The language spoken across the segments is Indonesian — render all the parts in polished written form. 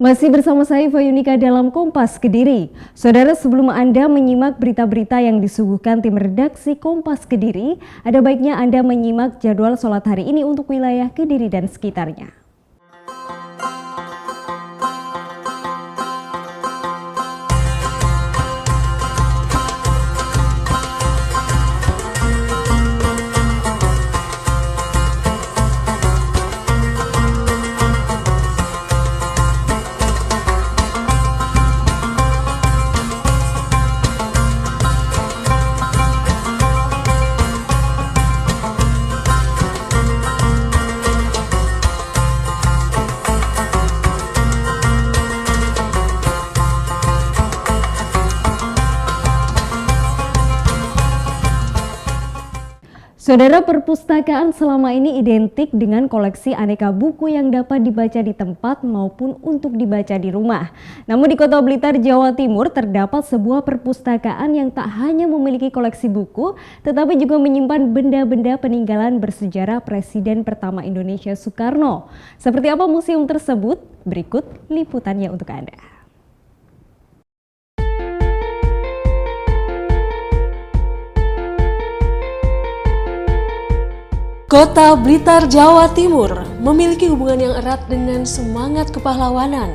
Masih bersama saya Fayunika dalam Kompas Kediri. Saudara, sebelum Anda menyimak berita-berita yang disuguhkan tim redaksi Kompas Kediri, ada baiknya Anda menyimak jadwal sholat hari ini untuk wilayah Kediri dan sekitarnya. Saudara, perpustakaan selama ini identik dengan koleksi aneka buku yang dapat dibaca di tempat maupun untuk dibaca di rumah. Namun di Kota Blitar, Jawa Timur terdapat sebuah perpustakaan yang tak hanya memiliki koleksi buku, tetapi juga menyimpan benda-benda peninggalan bersejarah Presiden pertama Indonesia Soekarno. Seperti apa museum tersebut? Berikut liputannya untuk Anda. Kota Blitar, Jawa Timur memiliki hubungan yang erat dengan semangat kepahlawanan.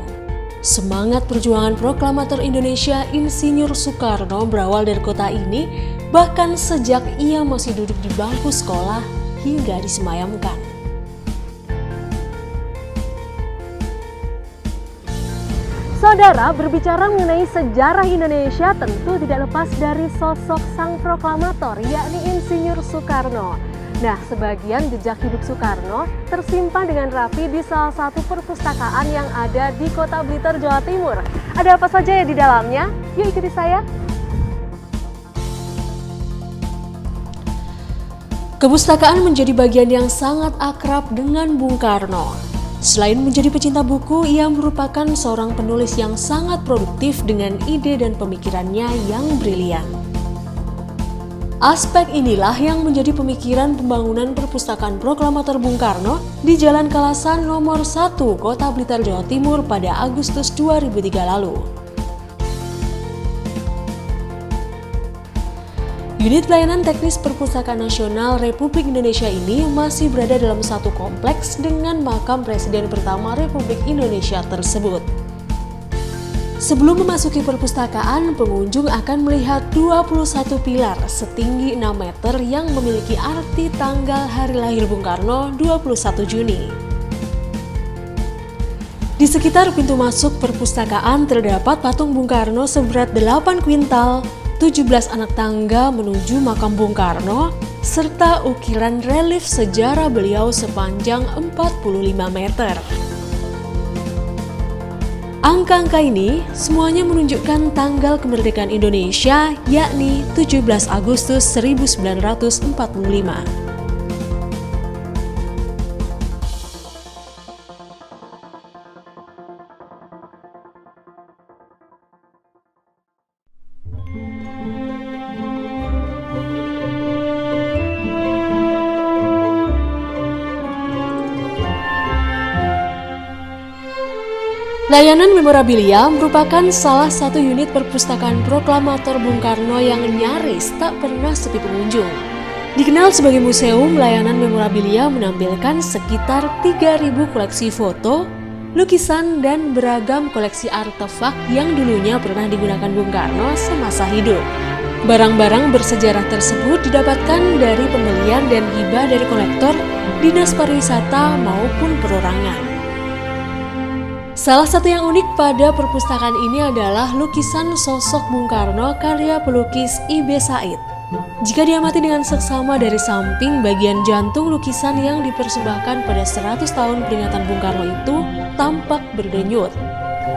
Semangat perjuangan proklamator Indonesia Insinyur Soekarno berawal dari kota ini, bahkan sejak ia masih duduk di bangku sekolah hingga disemayamkan. Saudara, berbicara mengenai sejarah Indonesia tentu tidak lepas dari sosok sang proklamator, yakni Insinyur Soekarno. Nah, sebagian jejak hidup Soekarno tersimpan dengan rapi di salah satu perpustakaan yang ada di Kota Blitar, Jawa Timur. Ada apa saja ya di dalamnya? Yuk ikuti saya. Kepustakaan menjadi bagian yang sangat akrab dengan Bung Karno. Selain menjadi pecinta buku, ia merupakan seorang penulis yang sangat produktif dengan ide dan pemikirannya yang brilian. Aspek inilah yang menjadi pemikiran pembangunan perpustakaan proklamator Bung Karno di Jalan Kalasan nomor 1 Kota Blitar, Jawa Timur pada Agustus 2003 lalu. Unit Pelayanan Teknis Perpustakaan Nasional Republik Indonesia ini masih berada dalam satu kompleks dengan makam Presiden pertama Republik Indonesia tersebut. Sebelum memasuki perpustakaan, pengunjung akan melihat 21 pilar setinggi 6 meter yang memiliki arti tanggal hari lahir Bung Karno 21 Juni. Di sekitar pintu masuk perpustakaan terdapat patung Bung Karno seberat 8 kuintal, 17 anak tangga menuju makam Bung Karno, serta ukiran relief sejarah beliau sepanjang 45 meter. Angka-angka ini semuanya menunjukkan tanggal kemerdekaan Indonesia, yakni 17 Agustus 1945. Layanan memorabilia merupakan salah satu unit perpustakaan proklamator Bung Karno yang nyaris tak pernah sepi pengunjung. Dikenal sebagai museum, layanan memorabilia menampilkan sekitar 3.000 koleksi foto, lukisan, dan beragam koleksi artefak yang dulunya pernah digunakan Bung Karno semasa hidup. Barang-barang bersejarah tersebut didapatkan dari pembelian dan hibah dari kolektor, dinas pariwisata maupun perorangan. Salah satu yang unik pada perpustakaan ini adalah lukisan sosok Bung Karno karya pelukis I.B. Said. Jika diamati dengan seksama dari samping, bagian jantung lukisan yang dipersembahkan pada 100 tahun peringatan Bung Karno itu tampak berdenyut.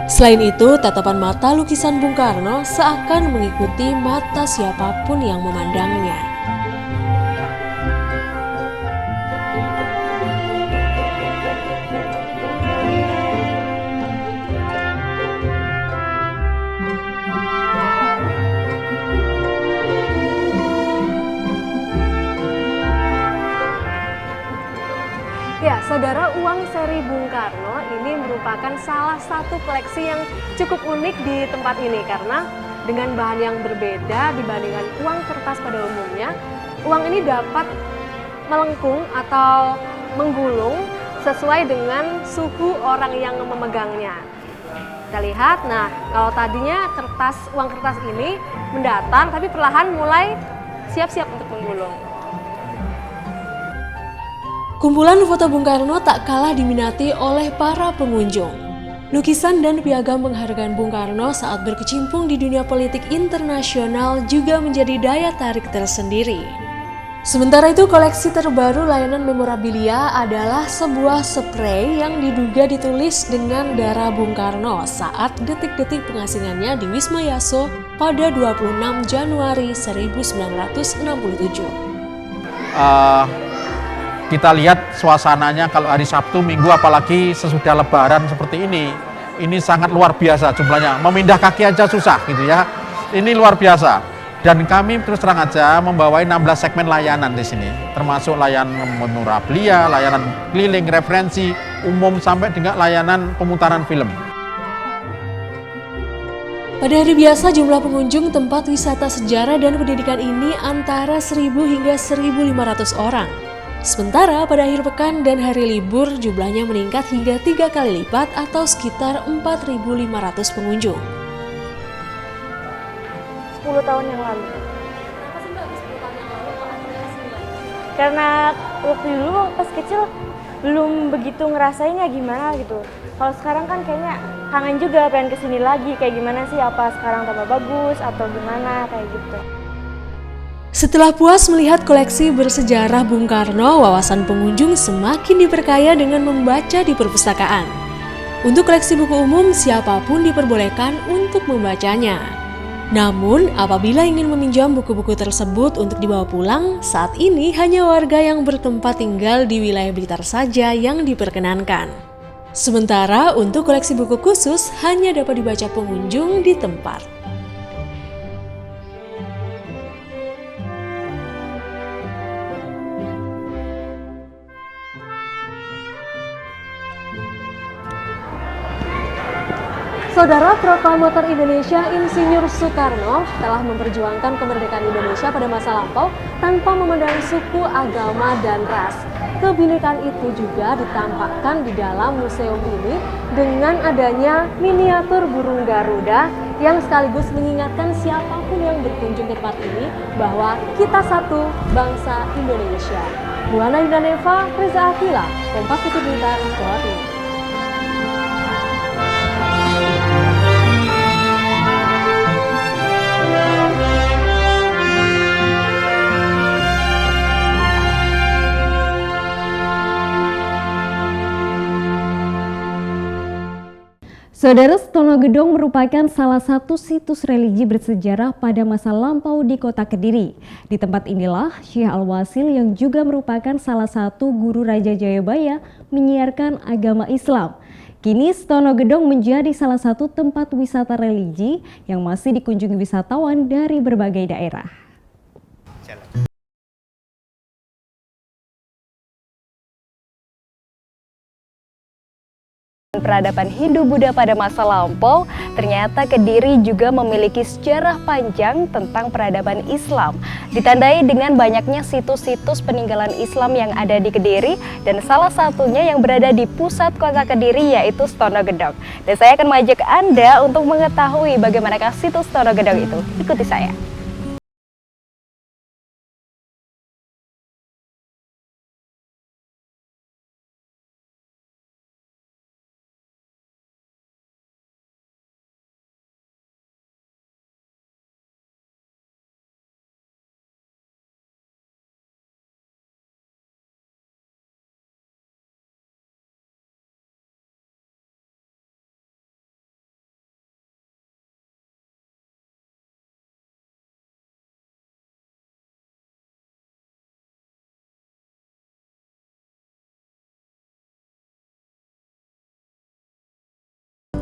Selain itu, tatapan mata lukisan Bung Karno seakan mengikuti mata siapapun yang memandangnya. Saudara, uang seri Bung Karno ini merupakan salah satu koleksi yang cukup unik di tempat ini karena dengan bahan yang berbeda dibandingkan uang kertas pada umumnya, uang ini dapat melengkung atau menggulung sesuai dengan suhu orang yang memegangnya. Kita lihat, nah kalau tadinya uang kertas ini mendatar tapi perlahan mulai siap-siap untuk menggulung. Kumpulan foto Bung Karno tak kalah diminati oleh para pengunjung. Lukisan dan piagam penghargaan Bung Karno saat berkecimpung di dunia politik internasional juga menjadi daya tarik tersendiri. Sementara itu, koleksi terbaru layanan memorabilia adalah sebuah spray yang diduga ditulis dengan darah Bung Karno saat detik-detik pengasingannya di Wisma Yaso pada 26 Januari 1967. Kita lihat suasananya kalau hari Sabtu, Minggu, apalagi sesudah Lebaran seperti ini sangat luar biasa jumlahnya. Memindah kaki aja susah gitu ya. Ini luar biasa. Dan kami terus terang aja membawai 16 segmen layanan di sini, termasuk layanan memorabilia, layanan keliling, referensi umum sampai dengan layanan pemutaran film. Pada hari biasa, jumlah pengunjung tempat wisata sejarah dan pendidikan ini antara 1.000 hingga 1.500 orang. Sementara pada akhir pekan dan hari libur jumlahnya meningkat hingga 3 kali lipat atau sekitar 4.500 pengunjung. 10 tahun yang lalu. Karena waktu dulu pas kecil belum begitu ngerasainnya gimana gitu. Kalau sekarang kan kayaknya kangen juga pengen kesini lagi, kayak gimana sih, apa sekarang tambah bagus atau gimana kayak gitu. Setelah puas melihat koleksi bersejarah Bung Karno, wawasan pengunjung semakin diperkaya dengan membaca di perpustakaan. Untuk koleksi buku umum, siapapun diperbolehkan untuk membacanya. Namun, apabila ingin meminjam buku-buku tersebut untuk dibawa pulang, saat ini hanya warga yang bertempat tinggal di wilayah Blitar saja yang diperkenankan. Sementara untuk koleksi buku khusus hanya dapat dibaca pengunjung di tempat. Saudara, Proklamator Indonesia Insinyur Soekarno telah memperjuangkan kemerdekaan Indonesia pada masa lampau tanpa memandang suku, agama, dan ras. Kebinekaan itu juga ditampakkan di dalam museum ini dengan adanya miniatur burung Garuda yang sekaligus mengingatkan siapapun yang berkunjung ke tempat ini bahwa kita satu bangsa Indonesia. Buana Indaneva, Reza Akila, Kompas TV Blitar, Jawa Timur. Saudara, Stono Gedong merupakan salah satu situs religi bersejarah pada masa lampau di kota Kediri. Di tempat inilah Syekh Al-Wasil yang juga merupakan salah satu guru Raja Jayabaya menyiarkan agama Islam. Kini Stono Gedong menjadi salah satu tempat wisata religi yang masih dikunjungi wisatawan dari berbagai daerah. Peradaban Hindu-Buddha pada masa lampau, ternyata Kediri juga memiliki sejarah panjang tentang peradaban Islam. Ditandai dengan banyaknya situs-situs peninggalan Islam yang ada di Kediri dan salah satunya yang berada di pusat kota Kediri yaitu Stono Gedong. Dan saya akan mengajak Anda untuk mengetahui bagaimanakah situs Stono Gedong itu. Ikuti saya.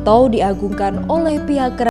Atau diagungkan oleh pihak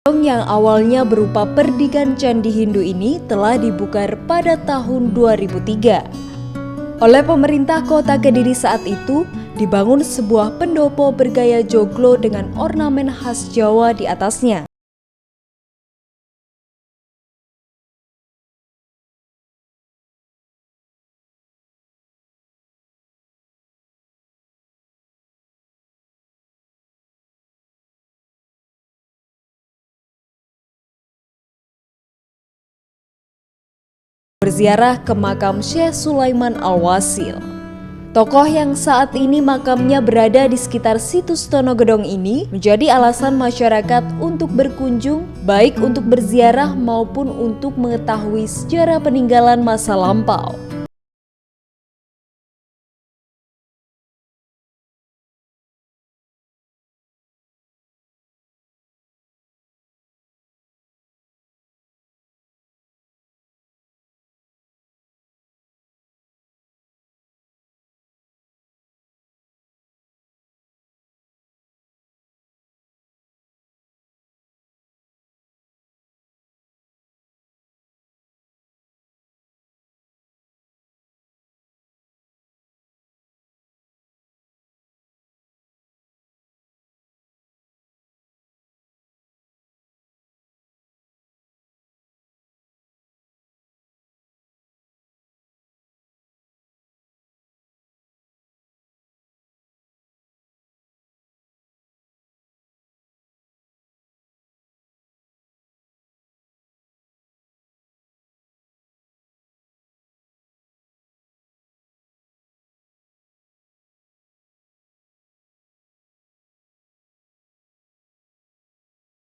Yang awalnya berupa perdikan candi Hindu ini telah dibukar pada tahun 2003. Oleh pemerintah kota Kediri saat itu, dibangun sebuah pendopo bergaya joglo dengan ornamen khas Jawa di atasnya. Berziarah ke makam Syekh Sulaiman Al-Wasil. Tokoh yang saat ini makamnya berada di sekitar situs Tonogedong ini menjadi alasan masyarakat untuk berkunjung, baik untuk berziarah maupun untuk mengetahui sejarah peninggalan masa lampau.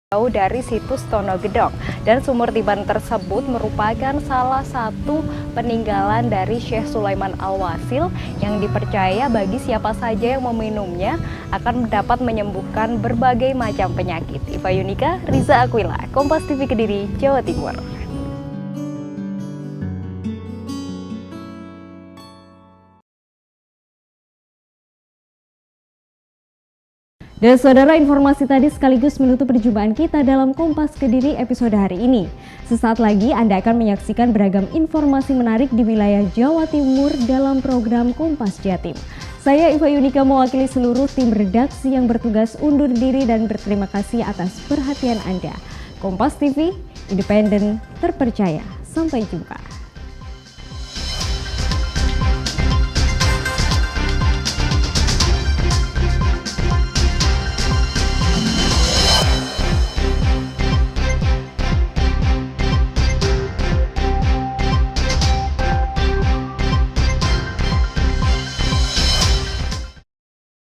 Dari situs Tonogedong, dan sumur tiban tersebut merupakan salah satu peninggalan dari Syekh Sulaiman Al-Wasil yang dipercaya bagi siapa saja yang meminumnya akan dapat menyembuhkan berbagai macam penyakit. Iva Yunika, Riza Aquila, Kompas TV Kediri, Jawa Timur. Dan saudara, informasi tadi sekaligus menutup perjumpaan kita dalam Kompas Kediri episode hari ini. Sesaat lagi Anda akan menyaksikan beragam informasi menarik di wilayah Jawa Timur dalam program Kompas Jatim. Saya Iva Yunika mewakili seluruh tim redaksi yang bertugas undur diri dan berterima kasih atas perhatian Anda. Kompas TV, independen, terpercaya. Sampai jumpa.